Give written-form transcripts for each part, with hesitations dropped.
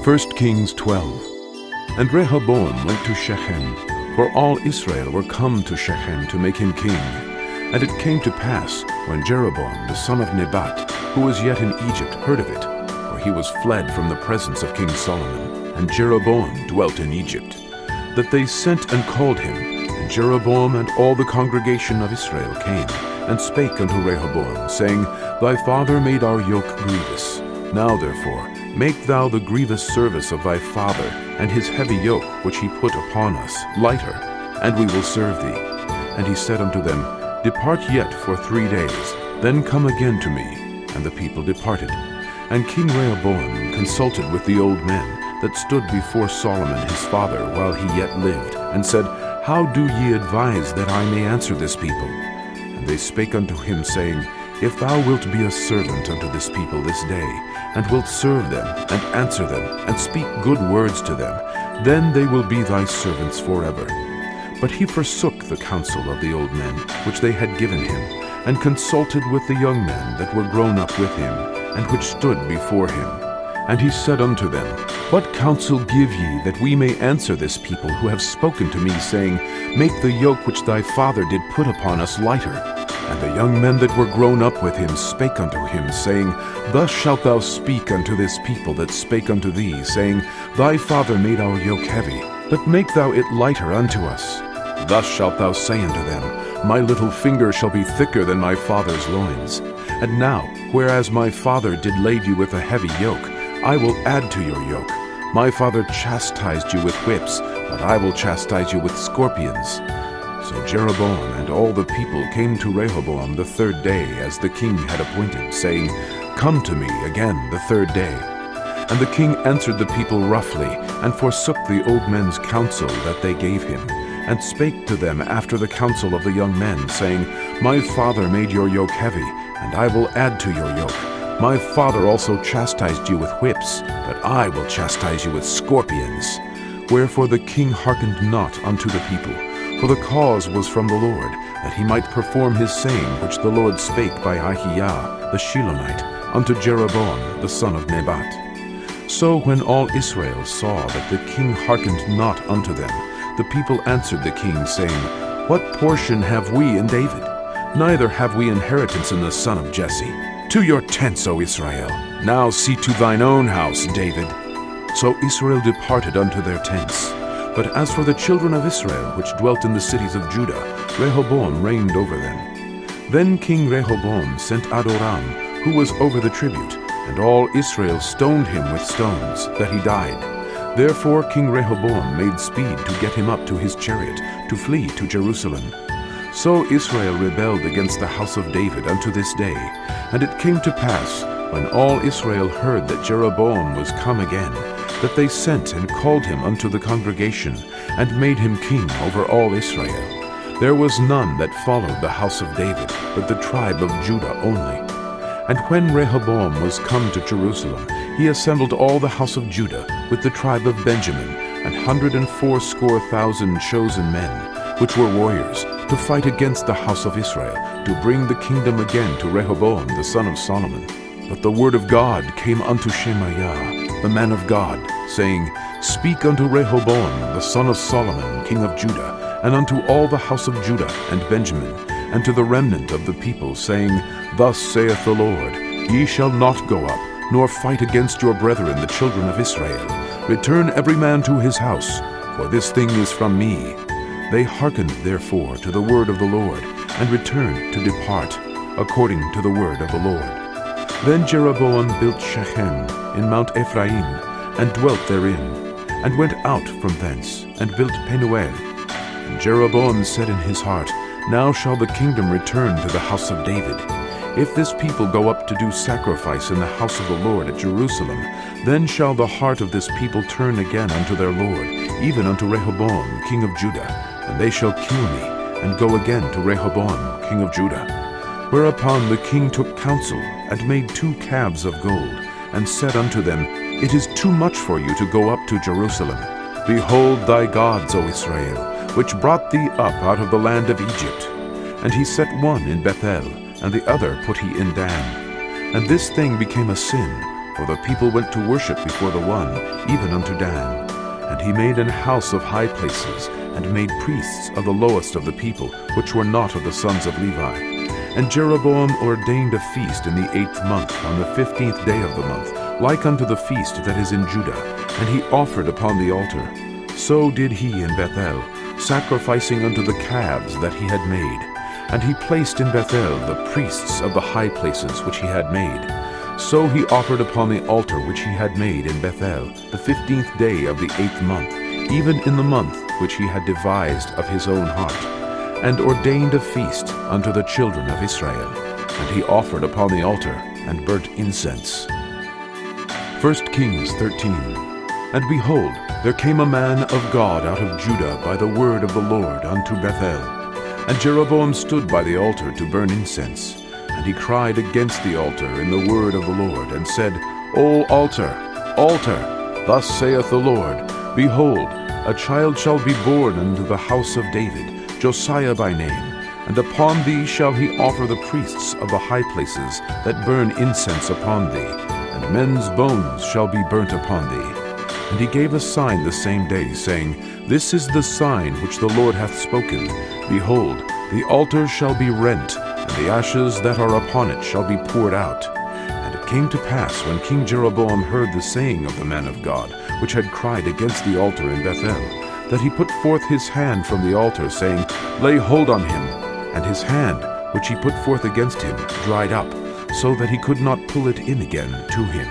1 Kings 12. And Rehoboam went to Shechem, for all Israel were come to Shechem to make him king. And it came to pass, when Jeroboam the son of Nebat, who was yet in Egypt, heard of it, for he was fled from the presence of King Solomon, and Jeroboam dwelt in Egypt, that they sent and called him. And Jeroboam and all the congregation of Israel came, and spake unto Rehoboam, saying, Thy father made our yoke grievous. Now therefore make thou the grievous service of thy father, and his heavy yoke which he put upon us, lighter, and we will serve thee. And he said unto them, Depart yet for 3 days, then come again to me. And the people departed. And King Rehoboam consulted with the old men that stood before Solomon his father while he yet lived, and said, How do ye advise that I may answer this people? And they spake unto him, saying, If thou wilt be a servant unto this people this day, and wilt serve them, and answer them, and speak good words to them, then they will be thy servants forever. But he forsook the counsel of the old men, which they had given him, and consulted with the young men that were grown up with him, and which stood before him. And he said unto them, What counsel give ye, that we may answer this people who have spoken to me, saying, Make the yoke which thy father did put upon us lighter? And the young men that were grown up with him spake unto him, saying, Thus shalt thou speak unto this people that spake unto thee, saying, Thy father made our yoke heavy, but make thou it lighter unto us. Thus shalt thou say unto them, My little finger shall be thicker than my father's loins. And now, whereas my father did lade you with a heavy yoke, I will add to your yoke. My father chastised you with whips, but I will chastise you with scorpions. So Jeroboam and all the people came to Rehoboam the 3rd day, as the king had appointed, saying, Come to me again the 3rd day. And the king answered the people roughly, and forsook the old men's counsel that they gave him, and spake to them after the counsel of the young men, saying, My father made your yoke heavy, and I will add to your yoke. My father also chastised you with whips, but I will chastise you with scorpions. Wherefore the king hearkened not unto the people, for the cause was from the Lord, that he might perform his saying which the Lord spake by Ahiah the Shilonite unto Jeroboam the son of Nebat. So when all Israel saw that the king hearkened not unto them, the people answered the king, saying, What portion have we in David? Neither have we inheritance in the son of Jesse. To your tents, O Israel. Now see to thine own house, David. So Israel departed unto their tents. But as for the children of Israel, which dwelt in the cities of Judah, Rehoboam reigned over them. Then King Rehoboam sent Adoram, who was over the tribute, and all Israel stoned him with stones, that he died. Therefore King Rehoboam made speed to get him up to his chariot, to flee to Jerusalem. So Israel rebelled against the house of David unto this day. And it came to pass, when all Israel heard that Jeroboam was come again, that they sent and called him unto the congregation, and made him king over all Israel. There was none that followed the house of David, but the tribe of Judah only. And when Rehoboam was come to Jerusalem, he assembled all the house of Judah with the tribe of Benjamin, 180,000 chosen men, which were warriors, to fight against the house of Israel, to bring the kingdom again to Rehoboam the son of Solomon. But the word of God came unto Shemaiah, the man of God, saying, Speak unto Rehoboam the son of Solomon, king of Judah, and unto all the house of Judah and Benjamin, and to the remnant of the people, saying, Thus saith the Lord, Ye shall not go up, nor fight against your brethren the children of Israel. Return every man to his house, for this thing is from me. They hearkened therefore to the word of the Lord, and returned to depart, according to the word of the Lord. Then Jeroboam built Shechem in Mount Ephraim, and dwelt therein, and went out from thence, and built Penuel. And Jeroboam said in his heart, Now shall the kingdom return to the house of David. If this people go up to do sacrifice in the house of the Lord at Jerusalem, then shall the heart of this people turn again unto their Lord, even unto Rehoboam king of Judah, and they shall kill me, and go again to Rehoboam king of Judah. Whereupon the king took counsel, and made 2 calves of gold, and said unto them, It is too much for you to go up to Jerusalem. Behold thy gods, O Israel, which brought thee up out of the land of Egypt. And he set one in Bethel, and the other put he in Dan. And this thing became a sin, For the people went to worship before the One, even unto Dan. And he made an house of high places, and made priests of the lowest of the people, which were not of the sons of Levi. And Jeroboam ordained a feast in the 8th month, on the 15th day of the month, like unto the feast that is in Judah, and he offered upon the altar. So did he in Bethel, sacrificing unto the calves that he had made. And he placed in Bethel the priests of the high places which he had made. So he offered upon the altar which he had made in Bethel, the 15th day of the 8th month, even in the month which he had devised of his own heart, and ordained a feast unto the children of Israel. And he offered upon the altar, and burnt incense. 1 Kings 13. And behold, there came a man of God out of Judah by the word of the Lord unto Bethel. And Jeroboam stood by the altar to burn incense. And he cried against the altar in the word of the Lord, and said, O altar, altar, thus saith the Lord, Behold, a child shall be born unto the house of David, Josiah by name, and upon thee shall he offer the priests of the high places that burn incense upon thee, and men's bones shall be burnt upon thee. And he gave a sign the same day, saying, This is the sign which the Lord hath spoken. Behold, the altar shall be rent, and the ashes that are upon it shall be poured out. And it came to pass, when King Jeroboam heard the saying of the man of God, which had cried against the altar in Bethel, that he put forth his hand from the altar, saying, Lay hold on him. And his hand, which he put forth against him, dried up, so that he could not pull it in again to him.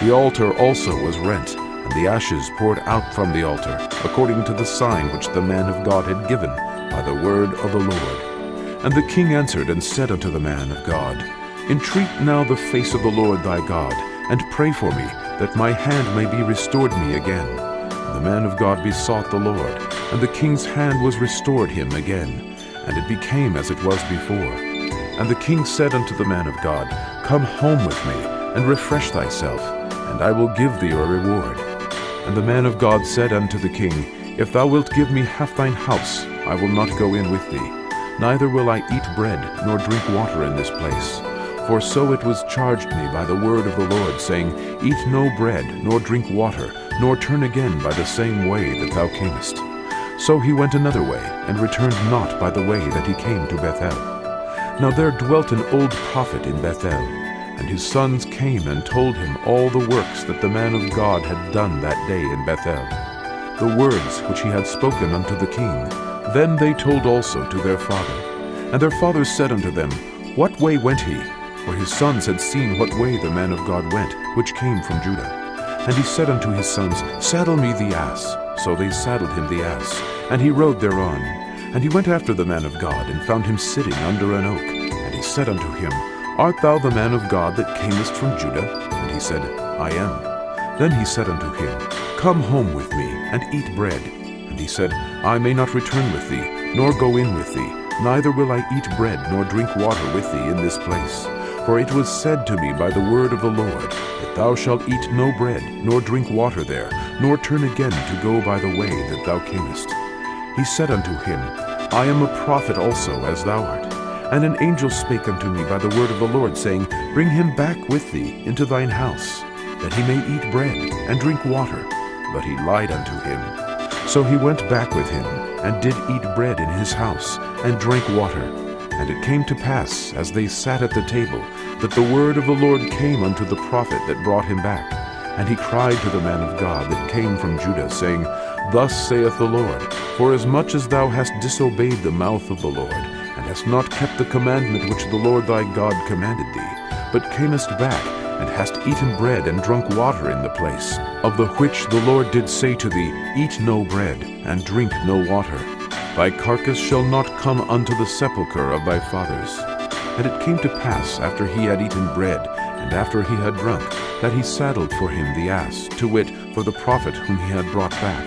The altar also was rent, and the ashes poured out from the altar, according to the sign which the man of God had given by the word of the Lord. And the king answered and said unto the man of God, Entreat now the face of the Lord thy God, and pray for me, that my hand may be restored me again. And the man of God besought the Lord, and the king's hand was restored him again, and it became as it was before. And the king said unto the man of God, Come home with me, and refresh thyself, and I will give thee a reward. And the man of God said unto the king, If thou wilt give me half thine house, I will not go in with thee. Neither will I eat bread, nor drink water in this place. For so it was charged me by the word of the Lord, saying, Eat no bread, nor drink water, nor turn again by the same way that thou camest. So he went another way, and returned not by the way that he came to Bethel. Now there dwelt an old prophet in Bethel, and his sons came and told him all the works that the man of God had done that day in Bethel, the words which he had spoken unto the king. Then they told also to their father. And their father said unto them, What way went he? For his sons had seen what way the man of God went, which came from Judah. And he said unto his sons, Saddle me the ass. So they saddled him the ass, and he rode thereon. And he went after the man of God, and found him sitting under an oak. And he said unto him, Art thou the man of God that camest from Judah? And he said, I am. Then he said unto him, Come home with me, and eat bread. And he said, I may not return with thee, nor go in with thee, neither will I eat bread nor drink water with thee in this place. For it was said to me by the word of the Lord, that thou shalt eat no bread, nor drink water there, nor turn again to go by the way that thou camest. He said unto him, I am a prophet also, as thou art. And an angel spake unto me by the word of the Lord, saying, Bring him back with thee into thine house, that he may eat bread and drink water. But he lied unto him. So he went back with him, and did eat bread in his house, and drank water. And it came to pass, as they sat at the table, that the word of the Lord came unto the prophet that brought him back. And he cried to the man of God that came from Judah, saying, Thus saith the Lord, Forasmuch as thou hast disobeyed the mouth of the Lord, and hast not kept the commandment which the Lord thy God commanded thee, but camest back, and hast eaten bread and drunk water in the place, of the which the Lord did say to thee, Eat no bread, and drink no water. Thy carcass shall not come unto the sepulchre of thy fathers. And it came to pass, after he had eaten bread, and after he had drunk, that he saddled for him the ass, to wit, for the prophet whom he had brought back.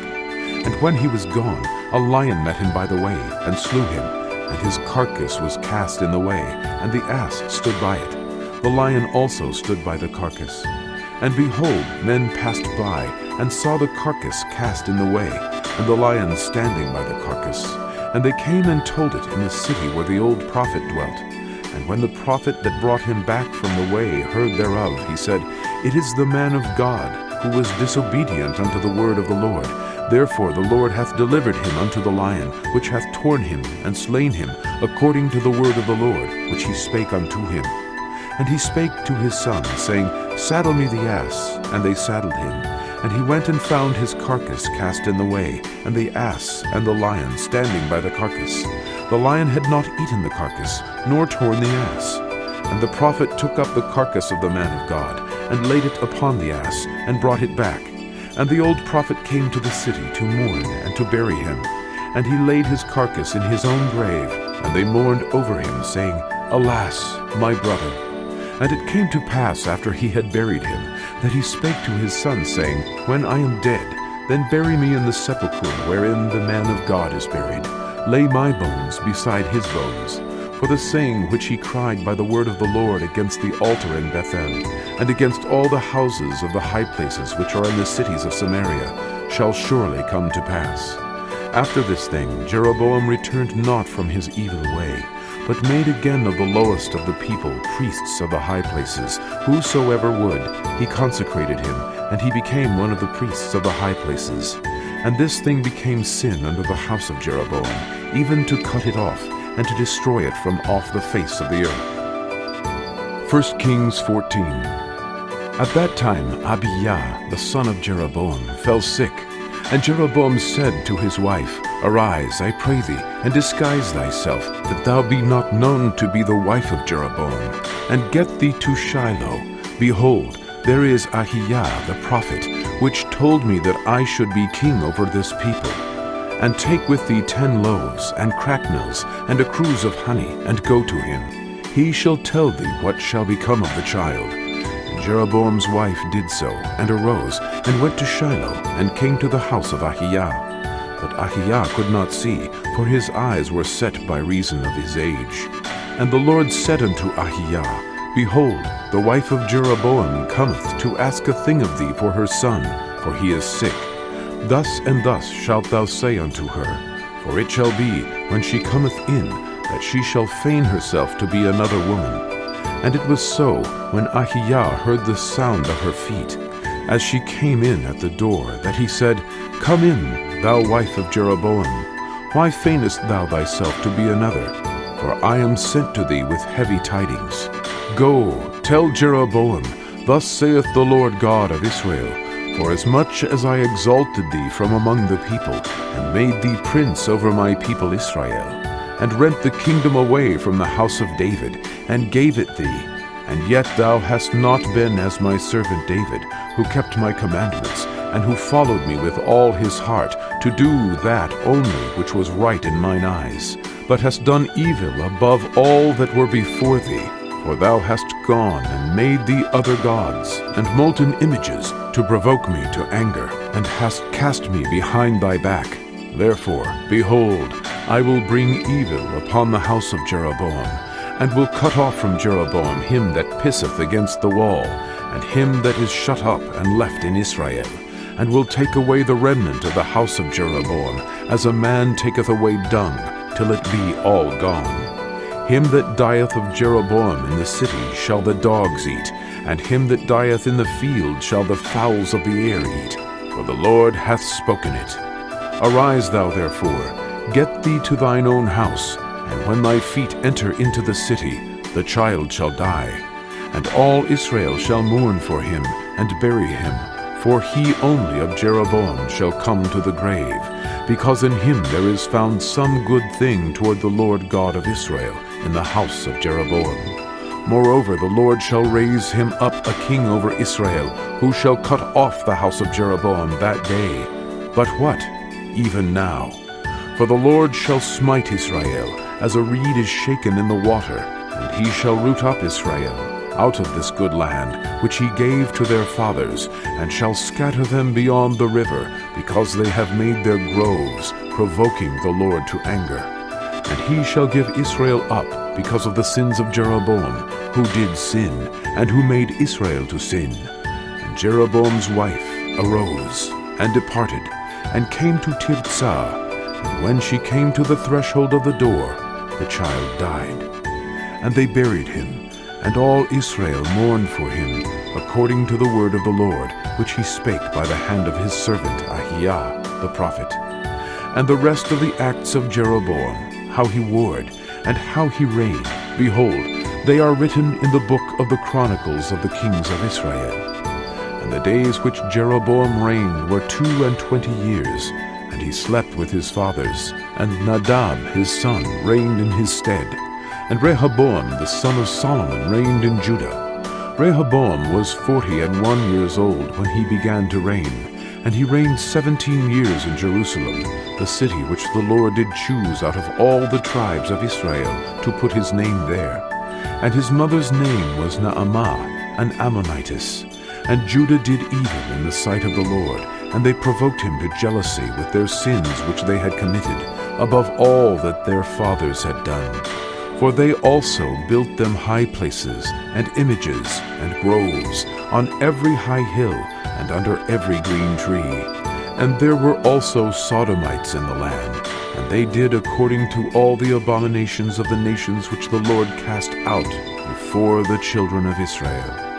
And when he was gone, a lion met him by the way, and slew him, and his carcass was cast in the way, and the ass stood by it. The lion also stood by the carcass. And behold, men passed by, and saw the carcass cast in the way, and the lion standing by the carcass. And they came and told it in the city where the old prophet dwelt. And when the prophet that brought him back from the way heard thereof, he said, It is the man of God, who was disobedient unto the word of the Lord. Therefore the Lord hath delivered him unto the lion, which hath torn him and slain him, according to the word of the Lord, which he spake unto him. And he spake to his son, saying, Saddle me the ass. And they saddled him. And he went and found his carcass cast in the way, and the ass and the lion standing by the carcass. The lion had not eaten the carcass, nor torn the ass. And the prophet took up the carcass of the man of God, and laid it upon the ass, and brought it back. And the old prophet came to the city to mourn and to bury him. And he laid his carcass in his own grave, and they mourned over him, saying, Alas, my brother! And it came to pass, after he had buried him, that he spake to his son, saying, When I am dead, then bury me in the sepulchre wherein the man of God is buried. Lay my bones beside his bones. For the saying which he cried by the word of the Lord against the altar in Bethel, and against all the houses of the high places which are in the cities of Samaria, shall surely come to pass. After this thing Jeroboam returned not from his evil way, but made again of the lowest of the people priests of the high places. Whosoever would, he consecrated him, and he became one of the priests of the high places. And this thing became sin unto the house of Jeroboam, even to cut it off, and to destroy it from off the face of the earth. 1 Kings 14. At that time Abijah the son of Jeroboam fell sick, and Jeroboam said to his wife, Arise, I pray thee, and disguise thyself, that thou be not known to be the wife of Jeroboam, and get thee to Shiloh. Behold, there is Ahijah the prophet, which told me that I should be king over this people. And take with thee 10 loaves, and cracknels, and a cruse of honey, and go to him. He shall tell thee what shall become of the child. And Jeroboam's wife did so, and arose, and went to Shiloh, and came to the house of Ahijah. But Ahijah could not see, for his eyes were set by reason of his age. And the Lord said unto Ahijah, Behold, the wife of Jeroboam cometh to ask a thing of thee for her son, for he is sick. Thus and thus shalt thou say unto her, For it shall be, when she cometh in, that she shall feign herself to be another woman. And it was so, when Ahijah heard the sound of her feet, as she came in at the door, that he said, Come in, thou wife of Jeroboam. Why feignest thou thyself to be another? For I am sent to thee with heavy tidings. Go, tell Jeroboam, Thus saith the Lord God of Israel, Forasmuch as I exalted thee from among the people, and made thee prince over my people Israel, and rent the kingdom away from the house of David, and gave it thee, and yet thou hast not been as my servant David, who kept my commandments, and who followed me with all his heart, to do that only which was right in mine eyes, but hast done evil above all that were before thee. For thou hast gone and made thee other gods, and molten images, to provoke me to anger, and hast cast me behind thy back. Therefore, behold, I will bring evil upon the house of Jeroboam, and will cut off from Jeroboam him that pisseth against the wall, and him that is shut up and left in Israel, and will take away the remnant of the house of Jeroboam, as a man taketh away dung, till it be all gone. Him that dieth of Jeroboam in the city shall the dogs eat, and him that dieth in the field shall the fowls of the air eat, for the Lord hath spoken it. Arise thou therefore, get thee to thine own house, and when thy feet enter into the city, the child shall die. And all Israel shall mourn for him, and bury him, for he only of Jeroboam shall come to the grave, because in him there is found some good thing toward the Lord God of Israel, in the house of Jeroboam. Moreover, the Lord shall raise him up a king over Israel, who shall cut off the house of Jeroboam that day. But what? Even now. For the Lord shall smite Israel, as a reed is shaken in the water, and he shall root up Israel out of this good land, which he gave to their fathers, and shall scatter them beyond the river, because they have made their groves, provoking the Lord to anger. And he shall give Israel up because of the sins of Jeroboam, who did sin, and who made Israel to sin. And Jeroboam's wife arose, and departed, and came to Tirzah. And when she came to the threshold of the door, the child died. and they buried him. And all Israel mourned for him, according to the word of the Lord, which he spake by the hand of his servant Ahiah the prophet. And the rest of the acts of Jeroboam, how he warred, and how he reigned, behold, they are written in the book of the Chronicles of the kings of Israel. And the days which Jeroboam reigned were 22 years, and he slept with his fathers. And Nadab his son reigned in his stead. And Rehoboam the son of Solomon reigned in Judah. Rehoboam was 41 years old when he began to reign, and he reigned 17 years in Jerusalem, the city which the Lord did choose out of all the tribes of Israel to put his name there. And his mother's name was Naamah, an Ammonitess. And Judah did evil in the sight of the Lord, and they provoked him to jealousy with their sins which they had committed, above all that their fathers had done. For they also built them high places, and images, and groves, on every high hill, and under every green tree. And there were also Sodomites in the land, and they did according to all the abominations of the nations which the Lord cast out before the children of Israel.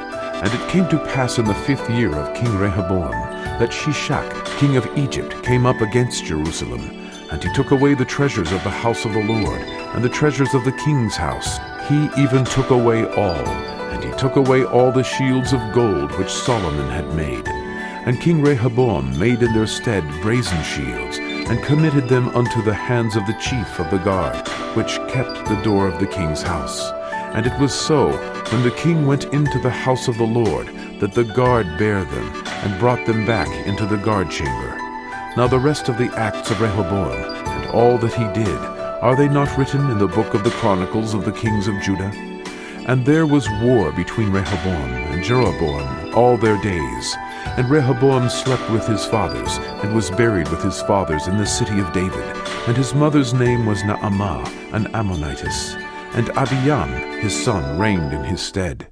And it came to pass in the 5th year of King Rehoboam, that Shishak, king of Egypt, came up against Jerusalem, and he took away the treasures of the house of the Lord, and the treasures of the king's house. He even took away all, and he took away all the shields of gold which Solomon had made. And King Rehoboam made in their stead brazen shields, and committed them unto the hands of the chief of the guard, which kept the door of the king's house. And it was so, when the king went into the house of the Lord, that the guard bare them, and brought them back into the guard chamber. Now the rest of the acts of Rehoboam, and all that he did, are they not written in the book of the Chronicles of the kings of Judah? And there was war between Rehoboam and Jeroboam all their days. And Rehoboam slept with his fathers, and was buried with his fathers in the city of David. And his mother's name was Naamah, an Ammonitess. And Abiam his son reigned in his stead.